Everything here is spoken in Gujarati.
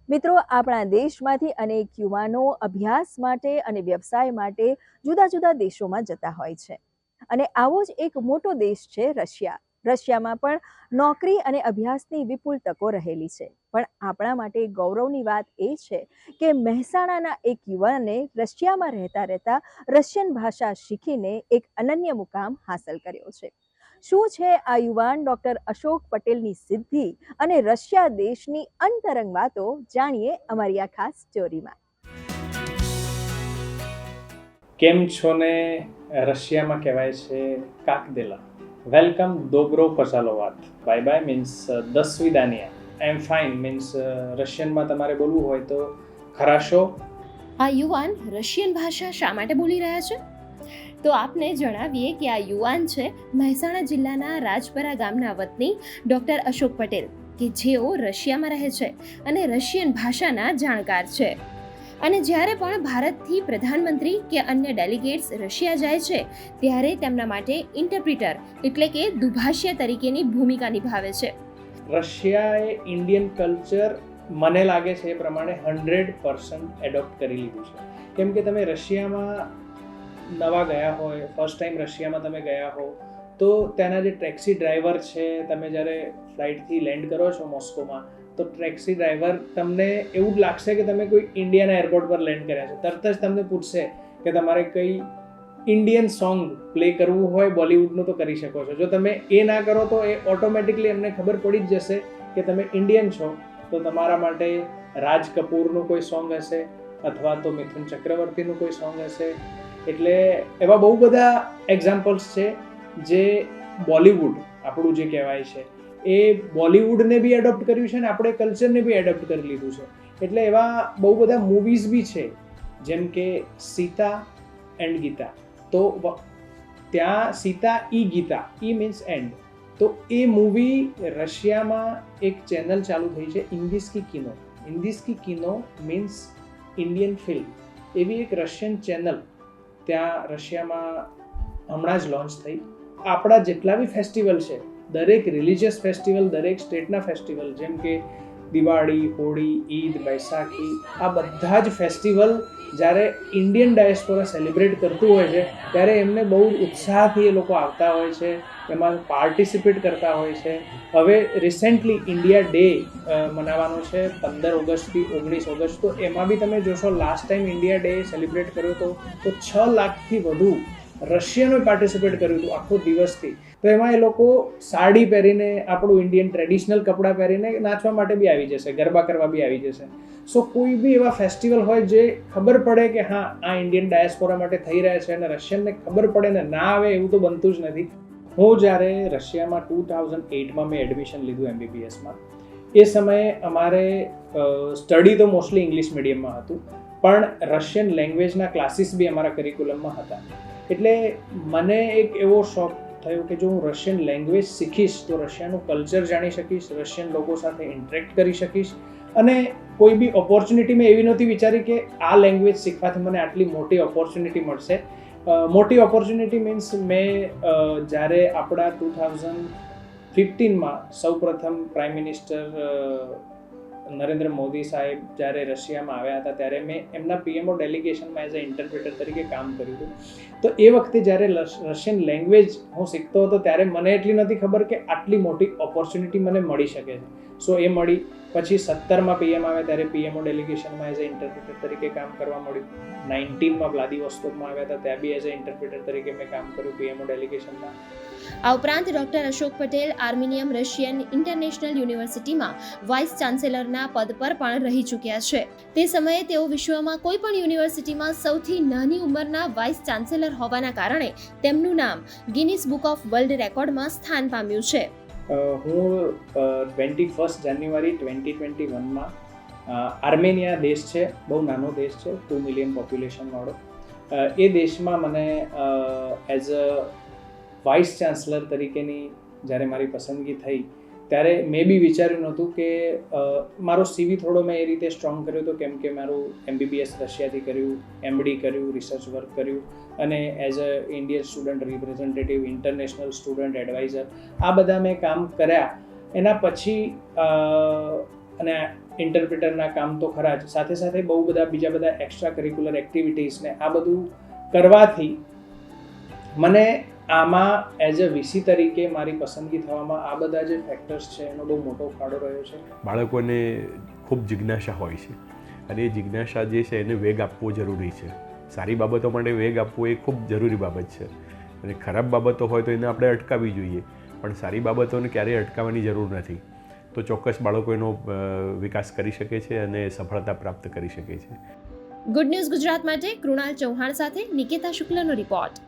મિત્રો, આપણા દેશમાંથી અનેક યુવાનો અભ્યાસ માટે અને વ્યવસાય માટે જુદા જુદા દેશોમાં જતા હોય છે. અને આવો જ એક મોટો દેશ છે રશિયા. રશિયામાં પણ નોકરી અને અભ્યાસની વિપુલ તકો રહેલી છે. પણ આપણા માટે ગૌરવની વાત એ છે કે મહેસાણાના એક યુવાને રશિયામાં રહેતા રહેતા રશિયન ભાષા શીખીને એક અનન્ય મુકામ હાંસલ કર્યો છે. શું છે આ યુવાન ડોક્ટર અશોક પટેલની સિદ્ધિ અને રશિયા દેશની અંતરંગ વાતો, જાણીએ અમારી આ ખાસ સ્ટોરીમાં. કેમ છો ને રશિયામાં કહેવાય છે કાકદેલા. વેલકમ, dobro પચાલોવાત. બાય બાય મીન્સ દસ વિદાનિયા. આઈ એમ ફાઇન મીન્સ રશિયનમાં તમારે બોલવું હોય તો ખરાશો. આ યુવાન રશિયન ભાષા શા માટે બોલી રહ્યા છે? તો આપને જણાવીએ કે આ યુવાન છે મહેસાણા જિલ્લાના રાજપરા ગામના વતની ડોક્ટર અશોક પટેલ, કે જેઓ રશિયામાં રહે છે અને રશિયન ભાષાના જાણકાર છે. અને જ્યારે પણ ભારતથી પ્રધાનમંત્રી કે અન્ય ડેલિગેટ્સ રશિયા જાય છે ત્યારે તેમના માટે ઇન્ટરપ્રિટર એટલે કે દુભાષિયા તરીકેની ભૂમિકા નિભાવે છે. રશિયાએ ઇન્ડિયન કલ્ચર મને લાગે છે એ પ્રમાણે 100% એડોપ્ટ કરી લીધું છે. કેમ કે તમે રશિયામાં નવા ગયા હોય, ફર્સ્ટ ટાઈમ રશિયામાં તમે ગયા હો, તો ત્યાંના જે ટેક્સી ડ્રાઈવર છે, તમે જ્યારે ફ્લાઇટથી લેન્ડ કરો છો મોસ્કોમાં, તો ટેક્સી ડ્રાઈવર તમને એવું જ લાગશે કે તમે કોઈ ઇન્ડિયાના એરપોર્ટ પર લેન્ડ કર્યા છે. તરત જ તમને પૂછશે કે તમારે કઈ ઇન્ડિયન સોંગ પ્લે કરવું હોય બોલિવૂડનું તો કરી શકો છો. જો તમે એ ના કરો તો એ ઓટોમેટિકલી એમને ખબર પડી જ જશે કે તમે ઇન્ડિયન છો. તો તમારા માટે રાજ કપૂરનું કોઈ સોંગ હશે અથવા તો મિથુન ચક્રવર્તીનું કોઈ સોંગ હશે. એટલે એવા બહુ બધા એક્ઝામ્પલ્સ છે જે બોલિવૂડ આપણું જે કહેવાય છે એ બોલિવૂડને બી એડોપ્ટ કર્યું છે અને આપણે કલ્ચરને બી એડોપ્ટ કરી લીધું છે. એટલે એવા બહુ બધા મૂવીઝ બી છે, જેમ કે સીતા એન્ડ ગીતા. તો ત્યાં સીતા ઈ ગીતા, ઈ મીન્સ એન્ડ. તો એ મૂવી રશિયામાં એક ચેનલ ચાલુ થઈ છે, ઇન્ડિસ્કી Kino. ઇન્ડિસ્કી Kino means Indian film. એવી એક રશિયન ચેનલ ત્યાં રશિયામાં હમણાં જ લોન્ચ થઈ. આપણા જેટલા બી ફેસ્ટિવલ છે, દરેક રિલિજિયસ ફેસ્ટિવલ, દરેક સ્ટેટના ફેસ્ટિવલ, જેમ કે દિવાળી, હોળી, ઈદ, બૈસાખી, આ બધા જ ફેસ્ટિવલ જ્યારે ઇન્ડિયન ડાયસ્પોરા સેલિબ્રેટ કરતું હોય છે ત્યારે એમને બહુ ઉત્સાહથી એ લોકો આવતા હોય છે, એમાં પાર્ટિસિપેટ કરતા હોય છે. હવે રિસેન્ટલી ઇન્ડિયા ડે મનાવવાનો છે 15 ઓગસ્ટથી 19 ઓગસ્ટ. તો એમાં બી તમે જોશો, last time India day celebrate કર્યો તો 6 લાખથી વધુ રશિયનોએ પાર્ટિસિપેટ કર્યું હતું આખો દિવસથી. તો એમાં એ લોકો સાડી પહેરીને, આપણું ઇન્ડિયન ટ્રેડિશનલ કપડાં પહેરીને નાચવા માટે બી આવી જશે, ગરબા કરવા બી આવી જશે. સો કોઈ બી એવા ફેસ્ટિવલ હોય જે ખબર પડે કે હા આ ઇન્ડિયન ડાયસ્પોરા માટે થઈ રહ્યા છે અને રશિયનને ખબર પડે ને ના આવે, એવું તો બનતું જ નથી. હું જ્યારે રશિયામાં 2008માં મેં એડમિશન લીધું MBBSમાં, એ સમયે અમારે સ્ટડી તો મોસ્ટલી ઇંગ્લિશ મીડિયમમાં હતું, પણ રશિયન લેંગ્વેજના ક્લાસીસ બી અમારા કરિક્યુલમમાં હતા. એટલે મને એક એવો શોખ થયો કે જો હું રશિયન લેંગ્વેજ શીખીશ તો રશિયાનું કલ્ચર જાણી શકીશ, રશિયન લોકો સાથે ઇન્ટરેક્ટ કરી શકીશ. અને કોઈ બી ઓપોર્ચ્યુનિટી મેં એવી નહોતી વિચારી કે આ લેંગ્વેજ શીખવાથી મને આટલી મોટી ઓપોર્ચ્યુનિટી મળશે. મોટી ઓપોર્ચ્યુનિટી મીન્સ મેં જ્યારે આપણા 2015માં સૌપ્રથમ પ્રાઇમ મિનિસ્ટર નરેન્દ્ર મોદી સાહેબ જ્યારે રશિયામાં આવ્યા હતા ત્યારે મેં એમના PMO ડેલિગેશનમાં એઝ અ ઇન્ટરપ્રિટર તરીકે કામ કર્યું હતું. તો એ વખતે જ્યારે રશિયન લેંગ્વેજ હું શીખતો હતો ત્યારે મને એટલી નથી ખબર કે આટલી મોટી ઓપોર્ચ્યુનિટી મને મળી શકે છે. સો એ મળી. પછી 17માં PM આવ્યા ત્યારે PMO ડેલિગેશનમાં એઝ અ ઇન્ટરપ્રિટર તરીકે કામ કરવા મળ્યું. 19માં વ્લાદિવોસ્ટોકમાં આવ્યા હતા, ત્યાં બી એઝ અ ઇન્ટરપ્રિટર તરીકે મેં કામ કર્યું PMO ડેલિગેશનમાં. આ ઉપરાંત doctor Ashok Patel Armenian Russian international યુનિવર્સિટીમાં વાઇસ ચાન્સેલરના પદ પર પણ રહી ચૂક્યા છે. તે સમયે તેઓ વિશ્વમાં કોઈ પણ યુનિવર્સિટીમાં સૌથી નાની ઉંમરના વાઇસ ચાન્સેલર હોવાના કારણે તેમનું નામ ગિનિસ બુક ઓફ વર્લ્ડ રેકોર્ડમાં સ્થાન પામ્યું છે. હું 21 જાન્યુઆરી 2021માં આર્મેનિયા દેશ છે, બહુ નાનો દેશ છે, 2 મિલિયન પોપ્યુલેશન વાળો. એ દેશમાં મને એઝ અ વાઇસ ચાન્સલર તરીકેની જ્યારે મારી પસંદગી થઈ ત્યારે મેં બી વિચાર્યું નહોતું કે મારો CV થોડો મેં એ રીતે સ્ટ્રોંગ કર્યો હતો, કેમ કે મારું MBBS રશિયાથી કર્યું, MD કર્યું, રિસર્ચ વર્ક કર્યું અને as a Indian student representative, international student adviser, આ બધા મેં કામ કર્યા. એના પછી અને ઇન્ટરપ્રિટરના કામ તો ખરા જ, સાથે સાથે બહુ બધા બીજા બધા એક્સ્ટ્રા કરિક્યુલર એક્ટિવિટીઝ ને આ બધું કરવાથી મને આમાં એઝ અ વીસી તરીકે મારી પસંદગી થવામાં આ બધા જે ફેક્ટર્સ છે એનો બહુ મોટો ફાળો રહ્યો છે. બાળકોને ખૂબ જિજ્ઞાસા હોય છે અને એ જિજ્ઞાસા જે છે એને વેગ આપવો જરૂરી છે. સારી બાબતો માટે વેગ આપવો એ ખૂબ જરૂરી બાબત છે અને ખરાબ બાબતો હોય તો એને આપણે અટકાવવી જોઈએ, પણ સારી બાબતોને ક્યારેય અટકાવવાની જરૂર નથી. તો ચોક્કસ બાળકો એનો વિકાસ કરી શકે છે અને સફળતા પ્રાપ્ત કરી શકે છે. ગુડ ન્યૂઝ ગુજરાત માટે કૃણાલ ચૌહાણ સાથે નિકેતા શુક્લનો રિપોર્ટ.